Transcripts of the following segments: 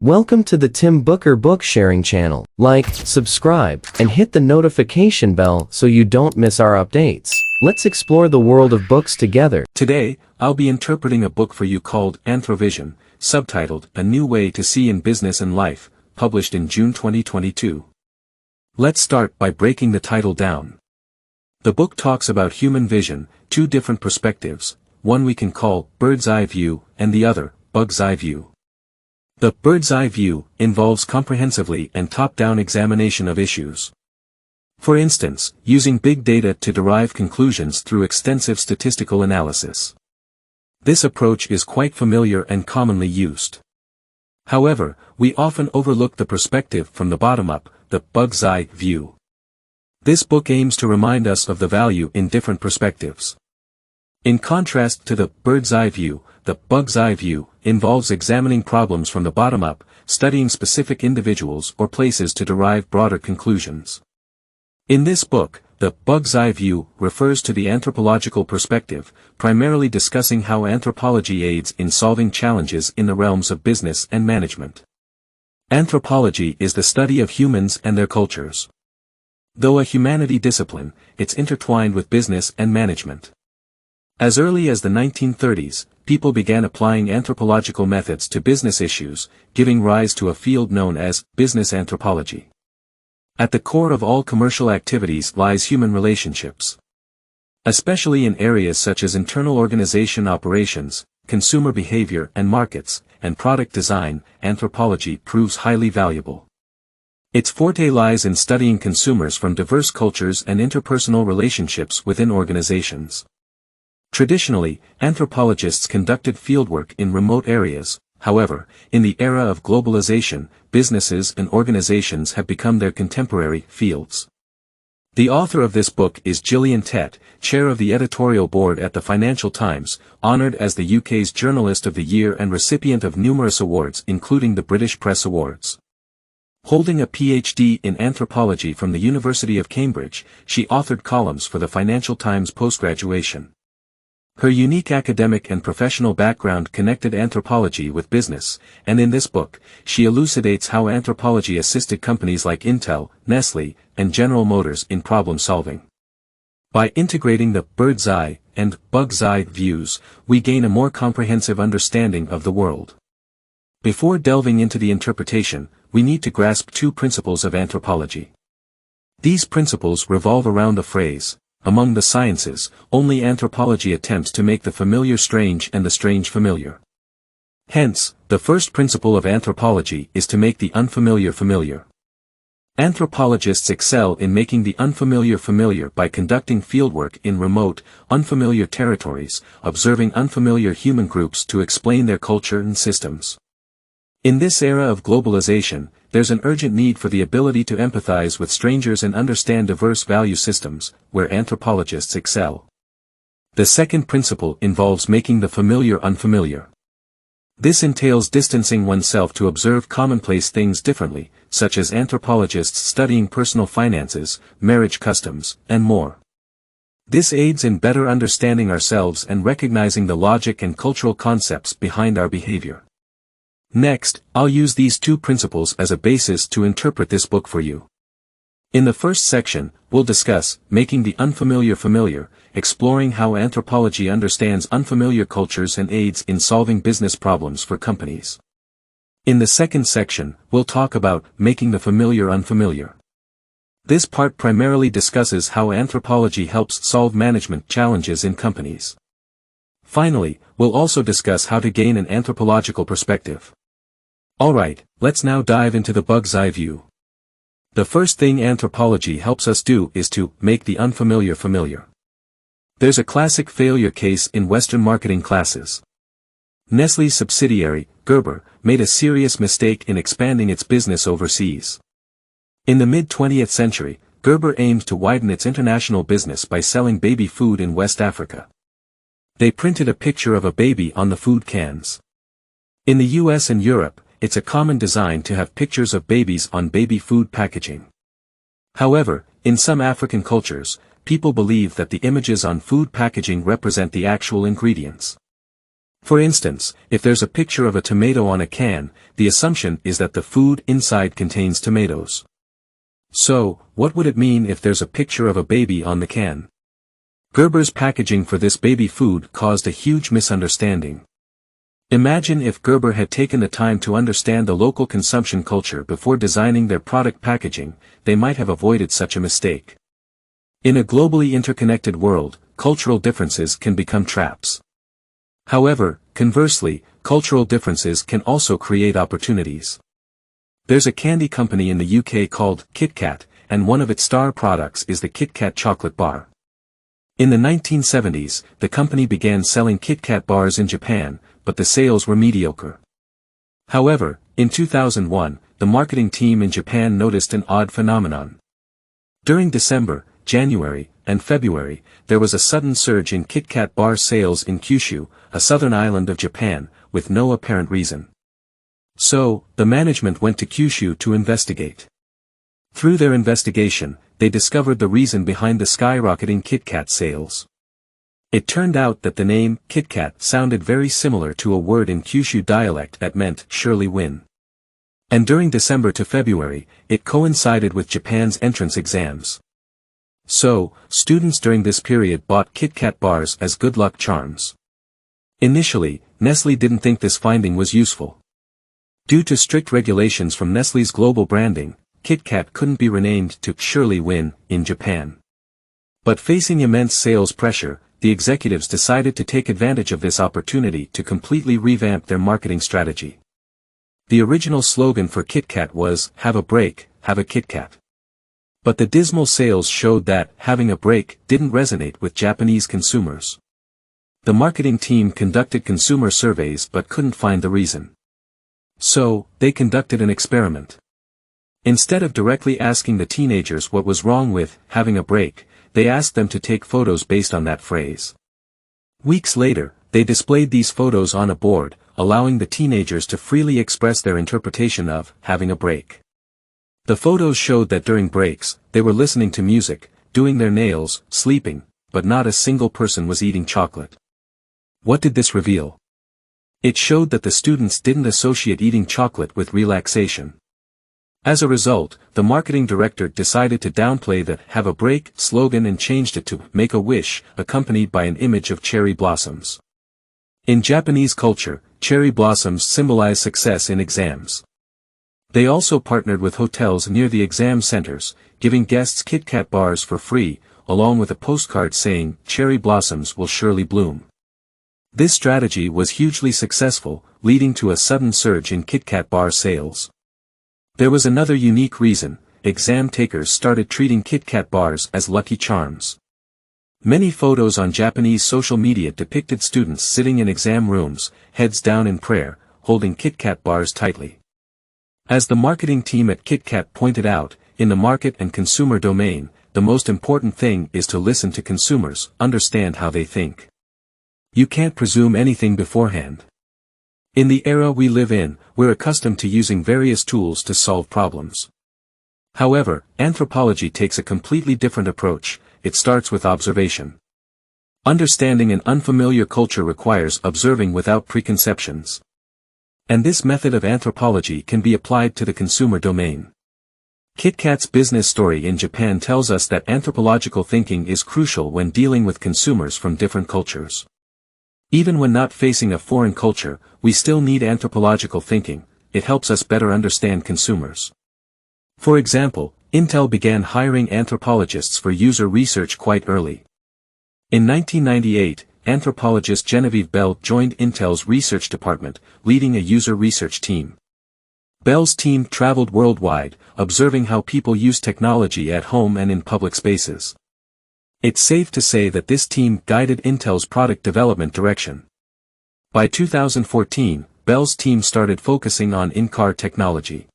Welcome to the Tim Booker Book Sharing channel. Like, subscribe, and hit the notification bell so you don't miss our updates. Let's explore the world of books together. Today, I'll be interpreting a book for you called Anthro-Vision, subtitled A New Way to See in Business and Life, published in June 2022. Let's start by breaking the title down. The book talks about human vision, two different perspectives, one we can call bird's eye view and the other, bug's eye view. The bird's eye view involves comprehensively and top-down examination of issues. For instance, using big data to derive conclusions through extensive statistical analysis. This approach is quite familiar and commonly used. However, we often overlook the perspective from the bottom up, the bug's eye view. This book aims to remind us of the value in different perspectives. In contrast to the bird's eye view, the bug's eye view involves examining problems from the bottom up, studying specific individuals or places to derive broader conclusions. In this book, the bug's eye view refers to the anthropological perspective, primarily discussing how anthropology aids in solving challenges in the realms of business and management. Anthropology is the study of humans and their cultures. Though a humanity discipline, it's intertwined with business and management. As early as the 1930s, people began applying anthropological methods to business issues, giving rise to a field known as business anthropology. At the core of all commercial activities lies human relationships. Especially in areas such as internal organization operations, consumer behavior and markets, and product design, anthropology proves highly valuable. Its forte lies in studying consumers from diverse cultures and interpersonal relationships within organizations. Traditionally, anthropologists conducted fieldwork in remote areas. However, in the era of globalization, businesses and organizations have become their contemporary fields. The author of this book is Gillian Tett, chair of the editorial board at the Financial Times, honored as the UK's Journalist of the Year and recipient of numerous awards including the British Press Awards. Holding a PhD in anthropology from the University of Cambridge, she authored columns for the Financial Times post-graduation. Her unique academic and professional background connected anthropology with business, and in this book, she elucidates how anthropology assisted companies like Intel, Nestle, and General Motors in problem solving. By integrating the bird's eye and bug's eye views, we gain a more comprehensive understanding of the world. Before delving into the interpretation, we need to grasp two principles of anthropology. These principles revolve around the phrase, among the sciences, only anthropology attempts to make the familiar strange and the strange familiar. Hence, the first principle of anthropology is to make the unfamiliar familiar. Anthropologists excel in making the unfamiliar familiar by conducting fieldwork in remote, unfamiliar territories, observing unfamiliar human groups to explain their culture and systems. In this era of globalization, there's an urgent need for the ability to empathize with strangers and understand diverse value systems, where anthropologists excel. The second principle involves making the familiar unfamiliar. This entails distancing oneself to observe commonplace things differently, such as anthropologists studying personal finances, marriage customs, and more. This aids in better understanding ourselves and recognizing the logic and cultural concepts behind our behavior. Next, I'll use these two principles as a basis to interpret this book for you. In the first section, we'll discuss making the unfamiliar familiar, exploring how anthropology understands unfamiliar cultures and aids in solving business problems for companies. In the second section, we'll talk about making the familiar unfamiliar. This part primarily discusses how anthropology helps solve management challenges in companies. Finally, we'll also discuss how to gain an anthropological perspective. Alright, let's now dive into the bug's eye view. The first thing anthropology helps us do is to make the unfamiliar familiar. There's a classic failure case in Western marketing classes. Nestle's subsidiary, Gerber, made a serious mistake in expanding its business overseas. In the mid-20th century, Gerber aimed to widen its international business by selling baby food in West Africa. They printed a picture of a baby on the food cans. In the US and Europe, it's a common design to have pictures of babies on baby food packaging. However, in some African cultures, people believe that the images on food packaging represent the actual ingredients. For instance, if there's a picture of a tomato on a can, the assumption is that the food inside contains tomatoes. So, what would it mean if there's a picture of a baby on the can? Gerber's packaging for this baby food caused a huge misunderstanding. Imagine if Gerber had taken the time to understand the local consumption culture before designing their product packaging, they might have avoided such a mistake. In a globally interconnected world, cultural differences can become traps. However, conversely, cultural differences can also create opportunities. There's a candy company in the UK called Kit Kat, and one of its star products is the Kit Kat chocolate bar. In the 1970s, the company began selling Kit Kat bars in Japan, but the sales were mediocre. However, in 2001, the marketing team in Japan noticed an odd phenomenon. During December, January, and February, there was a sudden surge in Kit Kat bar sales in Kyushu, a southern island of Japan, with no apparent reason. So, the management went to Kyushu to investigate. Through their investigation, they discovered the reason behind the skyrocketing Kit Kat sales. It turned out that the name Kit Kat sounded very similar to a word in Kyushu dialect that meant surely win. And during December to February, it coincided with Japan's entrance exams. So, students during this period bought Kit Kat bars as good luck charms. Initially, Nestlé didn't think this finding was useful. Due to strict regulations from Nestlé's global branding, Kit Kat couldn't be renamed to Surely Win in Japan. But facing immense sales pressure, the executives decided to take advantage of this opportunity to completely revamp their marketing strategy. The original slogan for Kit Kat was, "Have a break, have a Kit Kat." But the dismal sales showed that having a break didn't resonate with Japanese consumers. The marketing team conducted consumer surveys but couldn't find the reason. So, they conducted an experiment. Instead of directly asking the teenagers what was wrong with having a break, they asked them to take photos based on that phrase. Weeks later, they displayed these photos on a board, allowing the teenagers to freely express their interpretation of having a break. The photos showed that during breaks, they were listening to music, doing their nails, sleeping, but not a single person was eating chocolate. What did this reveal? It showed that the students didn't associate eating chocolate with relaxation. As a result, the marketing director decided to downplay the "have a break" slogan and changed it to "make a wish," accompanied by an image of cherry blossoms. In Japanese culture, cherry blossoms symbolize success in exams. They also partnered with hotels near the exam centers, giving guests Kit Kat bars for free, along with a postcard saying, "Cherry blossoms will surely bloom." This strategy was hugely successful, leading to a sudden surge in Kit Kat bar sales. There was another unique reason: exam takers started treating Kit Kat bars as lucky charms. Many photos on Japanese social media depicted students sitting in exam rooms, heads down in prayer, holding Kit Kat bars tightly. As the marketing team at Kit Kat pointed out, in the market and consumer domain, the most important thing is to listen to consumers, understand how they think. You can't presume anything beforehand. In the era we live in, we're accustomed to using various tools to solve problems. However, anthropology takes a completely different approach. It starts with observation. Understanding an unfamiliar culture requires observing without preconceptions. And this method of anthropology can be applied to the consumer domain. Kit Kat's business story in Japan tells us that anthropological thinking is crucial when dealing with consumers from different cultures. Even when not facing a foreign culture, we still need anthropological thinking. It helps us better understand consumers. For example, Intel began hiring anthropologists for user research quite early. In 1998, anthropologist Genevieve Bell joined Intel's research department, leading a user research team. Bell's team traveled worldwide, observing how people use technology at home and in public spaces. It's safe to say that this team guided Intel's product development direction. By 2014, Bell's team started focusing on in-car technology.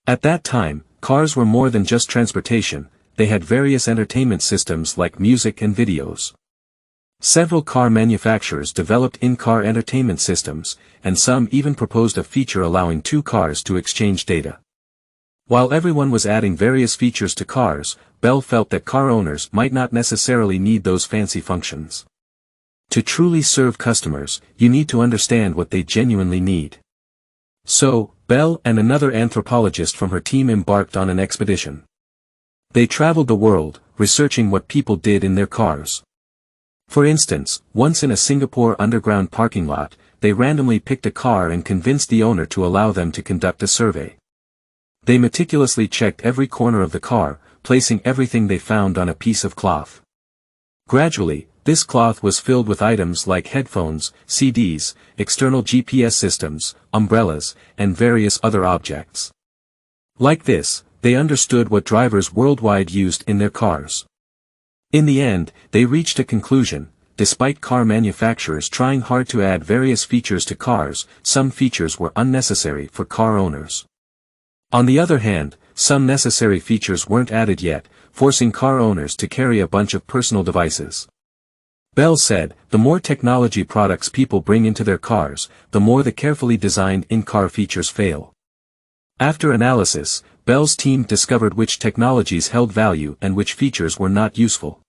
At that time, cars were more than just transportation, they had various entertainment systems like music and videos. Several car manufacturers developed in-car entertainment systems, and some even proposed a feature allowing two cars to exchange data. While everyone was adding various features to cars, Bell felt that car owners might not necessarily need those fancy functions. To truly serve customers, you need to understand what they genuinely need. So, Belle and another anthropologist from her team embarked on an expedition. They traveled the world, researching what people did in their cars. For instance, once in a Singapore underground parking lot, they randomly picked a car and convinced the owner to allow them to conduct a survey. They meticulously checked every corner of the car, placing everything they found on a piece of cloth. Gradually, this cloth was filled with items like headphones, CDs, external GPS systems, umbrellas, and various other objects. Like this, they understood what drivers worldwide used in their cars. In the end, they reached a conclusion: despite car manufacturers trying hard to add various features to cars, some features were unnecessary for car owners. On the other hand, some necessary features weren't added yet, forcing car owners to carry a bunch of personal devices. Belle said, the more technology products people bring into their cars, the more the carefully designed in-car features fail. After analysis, Belle's team discovered which technologies held value and which features were not useful.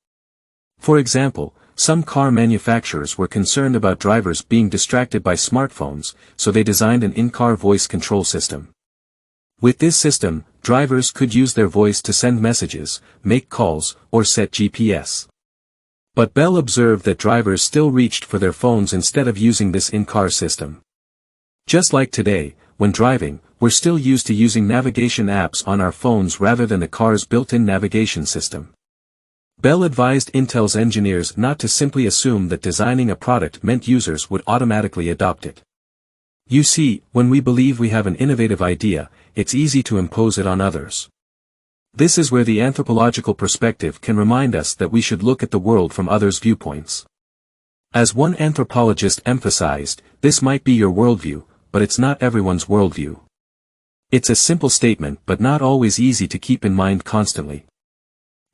For example, some car manufacturers were concerned about drivers being distracted by smartphones, so they designed an in-car voice control system. With this system, drivers could use their voice to send messages, make calls, or set GPS. But Belle observed that drivers still reached for their phones instead of using this in-car system. Just like today, when driving, we're still used to using navigation apps on our phones rather than the car's built-in navigation system. Belle advised Intel's engineers not to simply assume that designing a product meant users would automatically adopt it. You see, when we believe we have an innovative idea, it's easy to impose it on others. This is where the anthropological perspective can remind us that we should look at the world from others' viewpoints. As one anthropologist emphasized, this might be your worldview, but it's not everyone's worldview. It's a simple statement but not always easy to keep in mind constantly.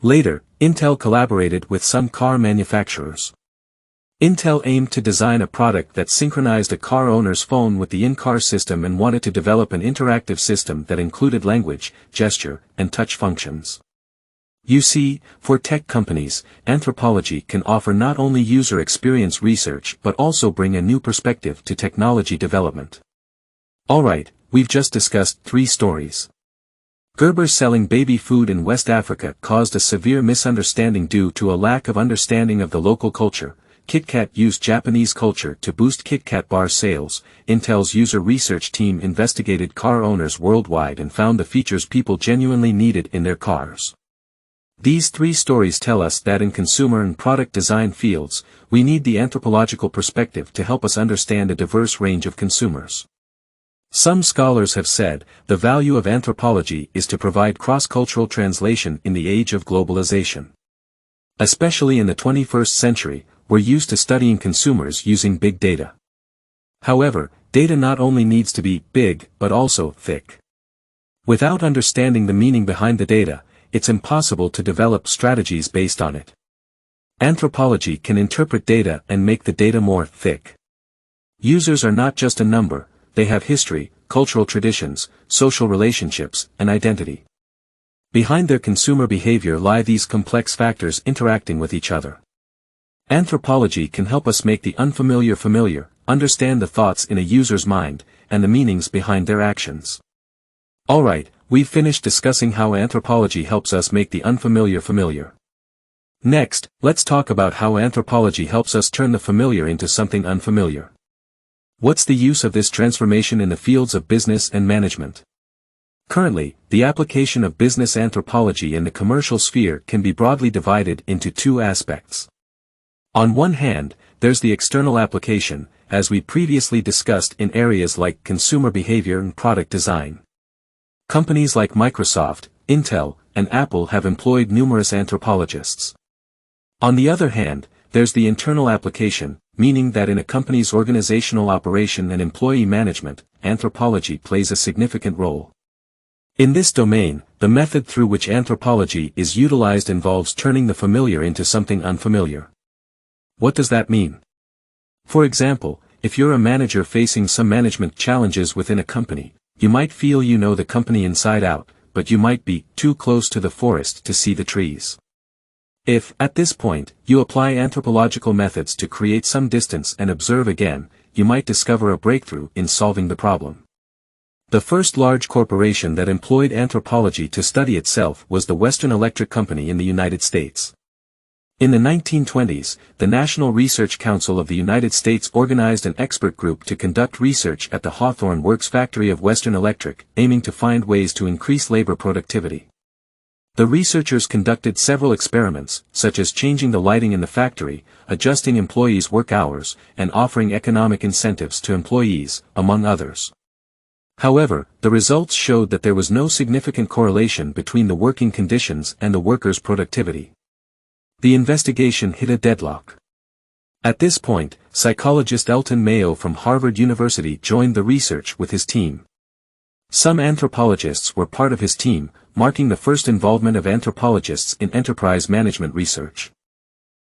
Later, Intel collaborated with some car manufacturers. Intel aimed to design a product that synchronized a car owner's phone with the in-car system and wanted to develop an interactive system that included language, gesture, and touch functions. You see, for tech companies, Anthropology can offer not only user experience research but also bring a new perspective to technology development. Alright, we've just discussed 3 stories. Gerber selling baby food in West Africa caused a severe misunderstanding due to a lack of understanding of the local culture. KitKat used Japanese culture to boost KitKat bar sales. Intel's user research team investigated car owners worldwide and found the features people genuinely needed in their cars. These 3 stories tell us that in consumer and product design fields, we need the anthropological perspective to help us understand a diverse range of consumers. Some scholars have said, the value of anthropology is to provide cross-cultural translation in the age of globalization. Especially in the 21st century, we're used to studying consumers using big data. However, data not only needs to be big, but also thick. Without understanding the meaning behind the data, it's impossible to develop strategies based on it. Anthropology can interpret data and make the data more thick. Users are not just a number, they have history, cultural traditions, social relationships, and identity. Behind their consumer behavior lie these complex factors interacting with each other. Anthropology can help us make the unfamiliar familiar, understand the thoughts in a user's mind, and the meanings behind their actions. Alright, we've finished discussing how anthropology helps us make the unfamiliar familiar. Next, let's talk about how anthropology helps us turn the familiar into something unfamiliar. What's the use of this transformation in the fields of business and management? Currently, the application of business anthropology in the commercial sphere can be broadly divided into 2 aspects. On one hand, there's the external application, as we previously discussed in areas like consumer behavior and product design. Companies like Microsoft, Intel, and Apple have employed numerous anthropologists. On the other hand, there's the internal application, meaning that in a company's organizational operation and employee management, anthropology plays a significant role. In this domain, the method through which anthropology is utilized involves turning the familiar into something unfamiliar. What does that mean? For example, if you're a manager facing some management challenges within a company, you might feel you know the company inside out, but you might be too close to the forest to see the trees. If, at this point, you apply anthropological methods to create some distance and observe again, you might discover a breakthrough in solving the problem. The first large corporation that employed anthropology to study itself was the Western Electric Company in the United States. In the 1920s, the National Research Council of the United States organized an expert group to conduct research at the Hawthorne Works factory of Western Electric, aiming to find ways to increase labor productivity. The researchers conducted several experiments, such as changing the lighting in the factory, adjusting employees' work hours, and offering economic incentives to employees, among others. However, the results showed that there was no significant correlation between the working conditions and the workers' productivity. The investigation hit a deadlock. At this point, psychologist Elton Mayo from Harvard University joined the research with his team. Some anthropologists were part of his team, marking the first involvement of anthropologists in enterprise management research.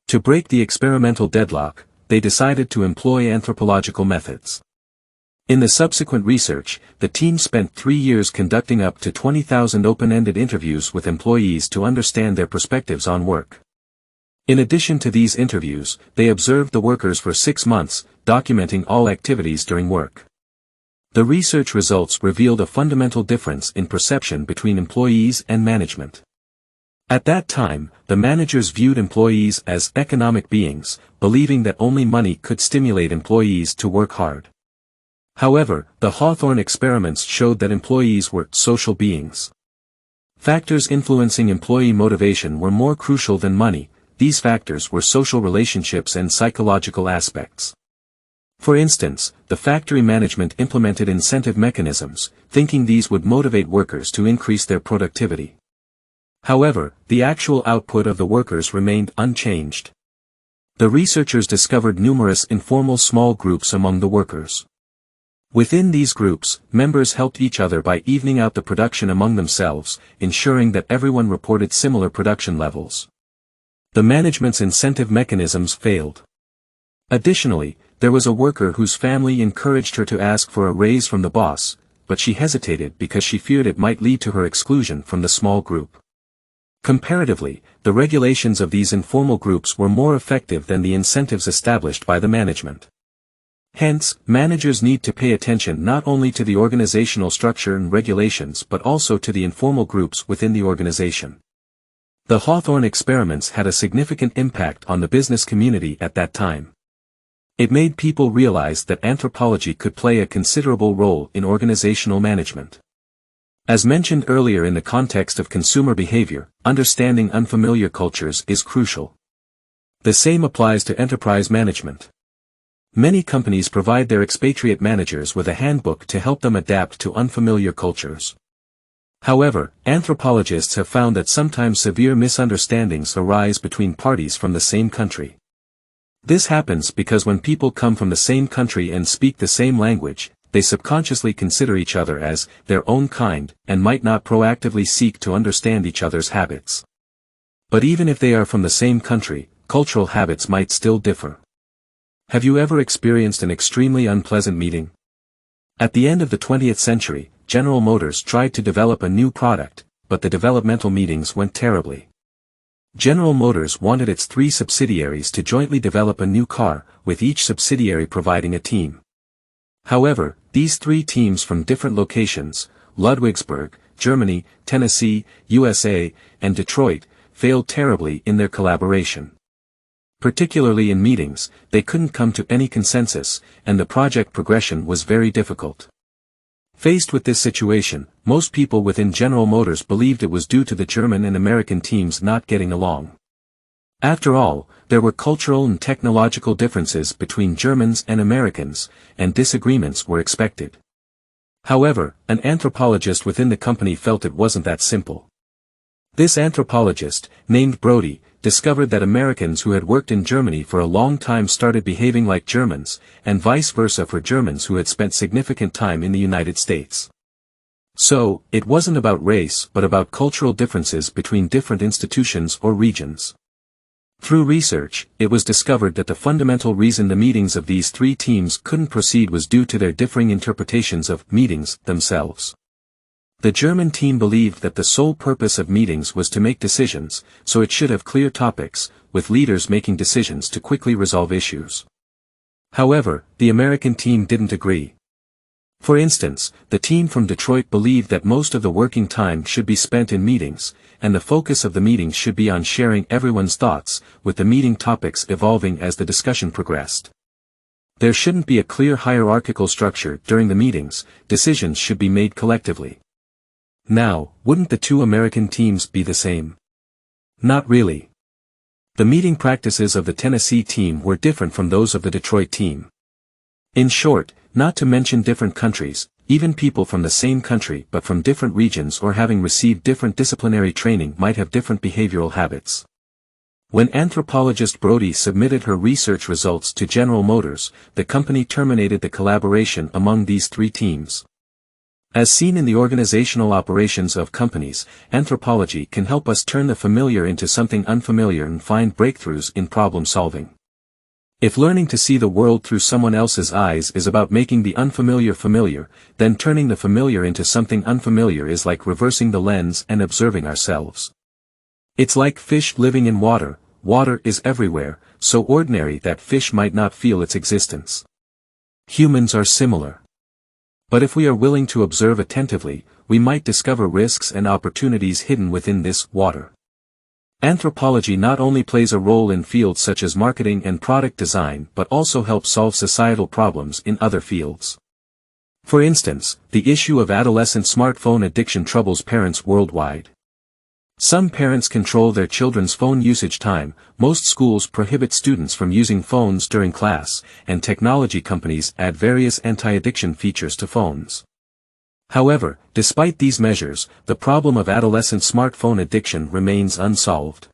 To break the experimental deadlock, they decided to employ anthropological methods. In the subsequent research, the team spent 3 years conducting up to 20,000 open-ended interviews with employees to understand their perspectives on work. In addition to these interviews, they observed the workers for 6 months, documenting all activities during work. The research results revealed a fundamental difference in perception between employees and management. At that time, the managers viewed employees as economic beings, believing that only money could stimulate employees to work hard. However, the Hawthorne experiments showed that employees were social beings. Factors influencing employee motivation were more crucial than money. These factors were social relationships and psychological aspects. For instance, the factory management implemented incentive mechanisms, thinking these would motivate workers to increase their productivity. However, the actual output of the workers remained unchanged. The researchers discovered numerous informal small groups among the workers. Within these groups, members helped each other by evening out the production among themselves, ensuring that everyone reported similar production levels. The management's incentive mechanisms failed. Additionally, there was a worker whose family encouraged her to ask for a raise from the boss, but she hesitated because she feared it might lead to her exclusion from the small group. Comparatively, the regulations of these informal groups were more effective than the incentives established by the management. Hence, managers need to pay attention not only to the organizational structure and regulations but also to the informal groups within the organization. The Hawthorne experiments had a significant impact on the business community at that time. It made people realize that anthropology could play a considerable role in organizational management. As mentioned earlier in the context of consumer behavior, understanding unfamiliar cultures is crucial. The same applies to enterprise management. Many companies provide their expatriate managers with a handbook to help them adapt to unfamiliar cultures. However, anthropologists have found that sometimes severe misunderstandings arise between parties from the same country. This happens because when people come from the same country and speak the same language, they subconsciously consider each other as their own kind and might not proactively seek to understand each other's habits. But even if they are from the same country, cultural habits might still differ. Have you ever experienced an extremely unpleasant meeting? At the end of the 20th century, General Motors tried to develop a new product, but the developmental meetings went terribly. General Motors wanted its 3 subsidiaries to jointly develop a new car, with each subsidiary providing a team. However, these 3 teams from different locations, Ludwigsburg, Germany, Tennessee, USA, and Detroit, failed terribly in their collaboration. Particularly in meetings, they couldn't come to any consensus, and the project progression was very difficult. Faced with this situation, most people within General Motors believed it was due to the German and American teams not getting along. After all, there were cultural and technological differences between Germans and Americans, and disagreements were expected. However, an anthropologist within the company felt it wasn't that simple. This anthropologist, named Brody, discovered that Americans who had worked in Germany for a long time started behaving like Germans, and vice versa for Germans who had spent significant time in the United States. So, it wasn't about race but about cultural differences between different institutions or regions. Through research, it was discovered that the fundamental reason the meetings of these 3 teams couldn't proceed was due to their differing interpretations of meetings themselves. The German team believed that the sole purpose of meetings was to make decisions, so it should have clear topics, with leaders making decisions to quickly resolve issues. However, the American team didn't agree. For instance, the team from Detroit believed that most of the working time should be spent in meetings, and the focus of the meetings should be on sharing everyone's thoughts, with the meeting topics evolving as the discussion progressed. There shouldn't be a clear hierarchical structure during the meetings, decisions should be made collectively. Now, wouldn't the two American teams be the same? Not really. The meeting practices of the Tennessee team were different from those of the Detroit team. In short, not to mention different countries, even people from the same country but from different regions or having received different disciplinary training might have different behavioral habits. When anthropologist Brody submitted her research results to General Motors, the company terminated the collaboration among these three teams. As seen in the organizational operations of companies, anthropology can help us turn the familiar into something unfamiliar and find breakthroughs in problem solving. If learning to see the world through someone else's eyes is about making the unfamiliar familiar, then turning the familiar into something unfamiliar is like reversing the lens and observing ourselves. It's like fish living in water. Water is everywhere, so ordinary that fish might not feel its existence. Humans are similar. But if we are willing to observe attentively, we might discover risks and opportunities hidden within this water. Anthropology not only plays a role in fields such as marketing and product design but also helps solve societal problems in other fields. For instance, the issue of adolescent smartphone addiction troubles parents worldwide. Some parents control their children's phone usage time, most schools prohibit students from using phones during class, and technology companies add various anti-addiction features to phones. However, despite these measures, the problem of adolescent smartphone addiction remains unsolved.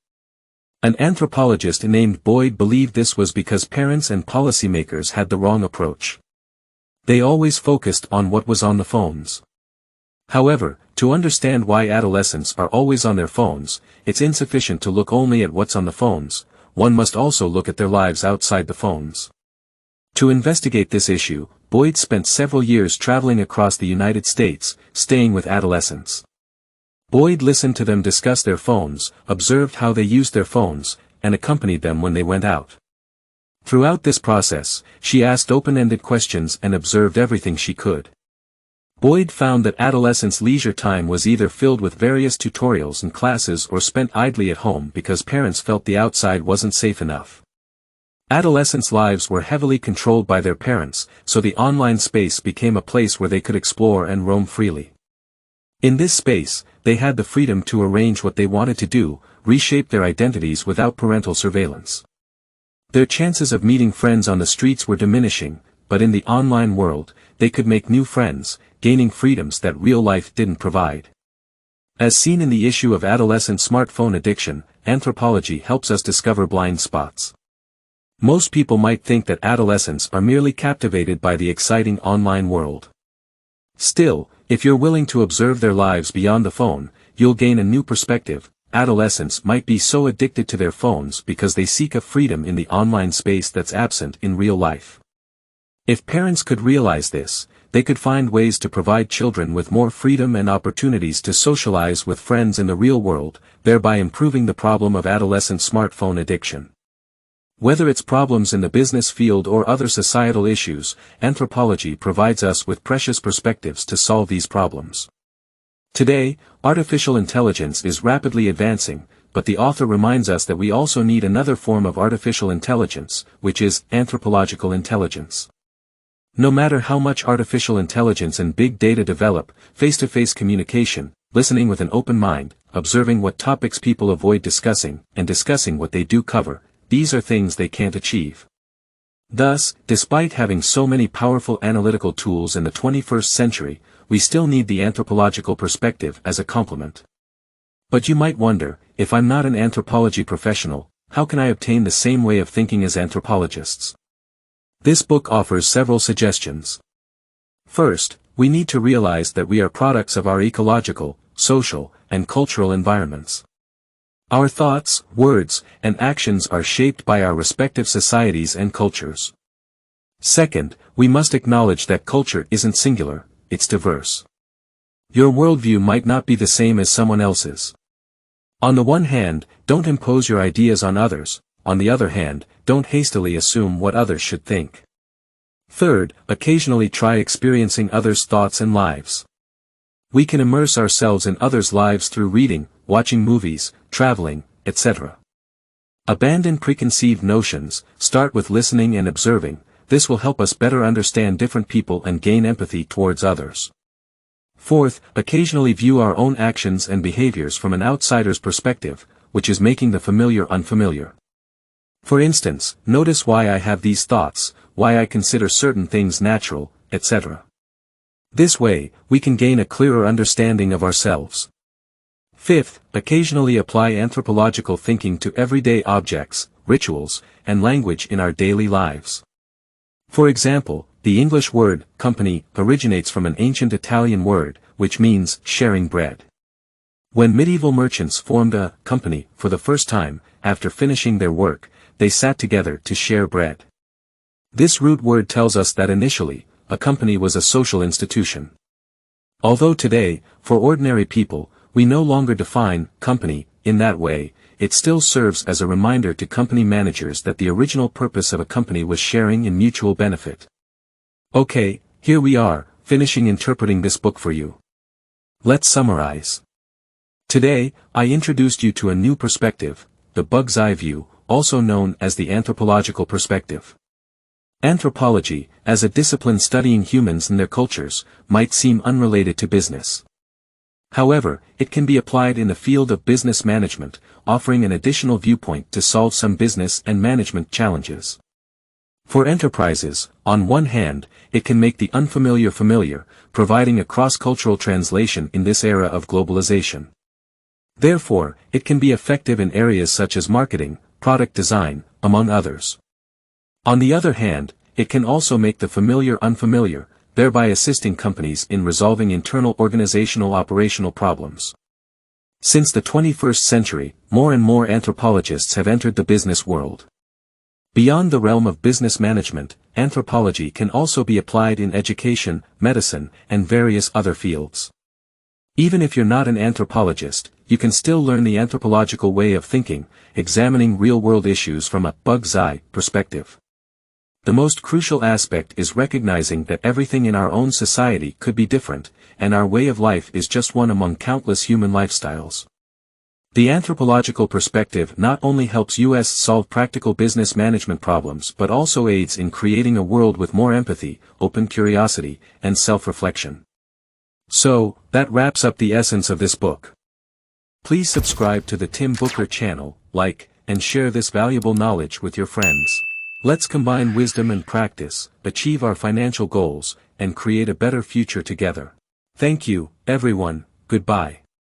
An anthropologist named Boyd believed this was because parents and policymakers had the wrong approach. They always focused on what was on the phones. However, to understand why adolescents are always on their phones, it's insufficient to look only at what's on the phones, one must also look at their lives outside the phones. To investigate this issue, Boyd spent several years traveling across the United States, staying with adolescents. Boyd listened to them discuss their phones, observed how they used their phones, and accompanied them when they went out. Throughout this process, she asked open-ended questions and observed everything she could. Boyd found that adolescents' leisure time was either filled with various tutorials and classes or spent idly at home because parents felt the outside wasn't safe enough. Adolescents' lives were heavily controlled by their parents, so the online space became a place where they could explore and roam freely. In this space, they had the freedom to arrange what they wanted to do, reshape their identities without parental surveillance. Their chances of meeting friends on the streets were diminishing, but in the online world, they could make new friends, gaining freedoms that real life didn't provide. As seen in the issue of adolescent smartphone addiction, anthropology helps us discover blind spots. Most people might think that adolescents are merely captivated by the exciting online world. Still, if you're willing to observe their lives beyond the phone, you'll gain a new perspective. Adolescents might be so addicted to their phones because they seek a freedom in the online space that's absent in real life. If parents could realize this, they could find ways to provide children with more freedom and opportunities to socialize with friends in the real world, thereby improving the problem of adolescent smartphone addiction. Whether it's problems in the business field or other societal issues, anthropology provides us with precious perspectives to solve these problems. Today, artificial intelligence is rapidly advancing, but the author reminds us that we also need another form of artificial intelligence, which is anthropological intelligence. No matter how much artificial intelligence and big data develop, face-to-face communication, listening with an open mind, observing what topics people avoid discussing, and discussing what they do cover, these are things they can't achieve. Thus, despite having so many powerful analytical tools in the 21st century, we still need the anthropological perspective as a complement. But you might wonder, if I'm not an anthropology professional, how can I obtain the same way of thinking as anthropologists? This book offers several suggestions. First, we need to realize that we are products of our ecological, social, and cultural environments. Our thoughts, words, and actions are shaped by our respective societies and cultures. Second, we must acknowledge that culture isn't singular, it's diverse. Your worldview might not be the same as someone else's. On the one hand, don't impose your ideas on others, on the other hand, don't hastily assume what others should think. Third, occasionally try experiencing others' thoughts and lives. We can immerse ourselves in others' lives through reading, watching movies, traveling, etc. Abandon preconceived notions, start with listening and observing. This will help us better understand different people and gain empathy towards others. Fourth, occasionally view our own actions and behaviors from an outsider's perspective, which is making the familiar unfamiliar. For instance, notice why I have these thoughts, why I consider certain things natural, etc. This way, we can gain a clearer understanding of ourselves. Fifth, occasionally apply anthropological thinking to everyday objects, rituals, and language in our daily lives. For example, the English word, company, originates from an ancient Italian word, which means sharing bread. When medieval merchants formed a company for the first time, after finishing their work, they sat together to share bread. This root word tells us that initially, a company was a social institution. Although today, for ordinary people, we no longer define company in that way, it still serves as a reminder to company managers that the original purpose of a company was sharing in mutual benefit. Okay, here we are, finishing interpreting this book for you. Let's summarize. Today, I introduced you to a new perspective, the bug's eye view, also known as the anthropological perspective. Anthropology, as a discipline studying humans and their cultures, might seem unrelated to business. However, it can be applied in the field of business management, offering an additional viewpoint to solve some business and management challenges. For enterprises, on one hand, it can make the unfamiliar familiar, providing a cross-cultural translation in this era of globalization. Therefore, it can be effective in areas such as marketing, product design, among others. On the other hand, it can also make the familiar unfamiliar, thereby assisting companies in resolving internal organizational operational problems. Since the 21st century, more and more anthropologists have entered the business world. Beyond the realm of business management, anthropology can also be applied in education, medicine, and various other fields. Even if you're not an anthropologist, you can still learn the anthropological way of thinking, examining real-world issues from a bug's eye perspective. The most crucial aspect is recognizing that everything in our own society could be different, and our way of life is just one among countless human lifestyles. The anthropological perspective not only helps us solve practical business management problems but also aids in creating a world with more empathy, open curiosity, and self-reflection. So, that wraps up the essence of this book. Please subscribe to the Tim Booker channel, like, and share this valuable knowledge with your friends. Let's combine wisdom and practice, achieve our financial goals, and create a better future together. Thank you, everyone, goodbye.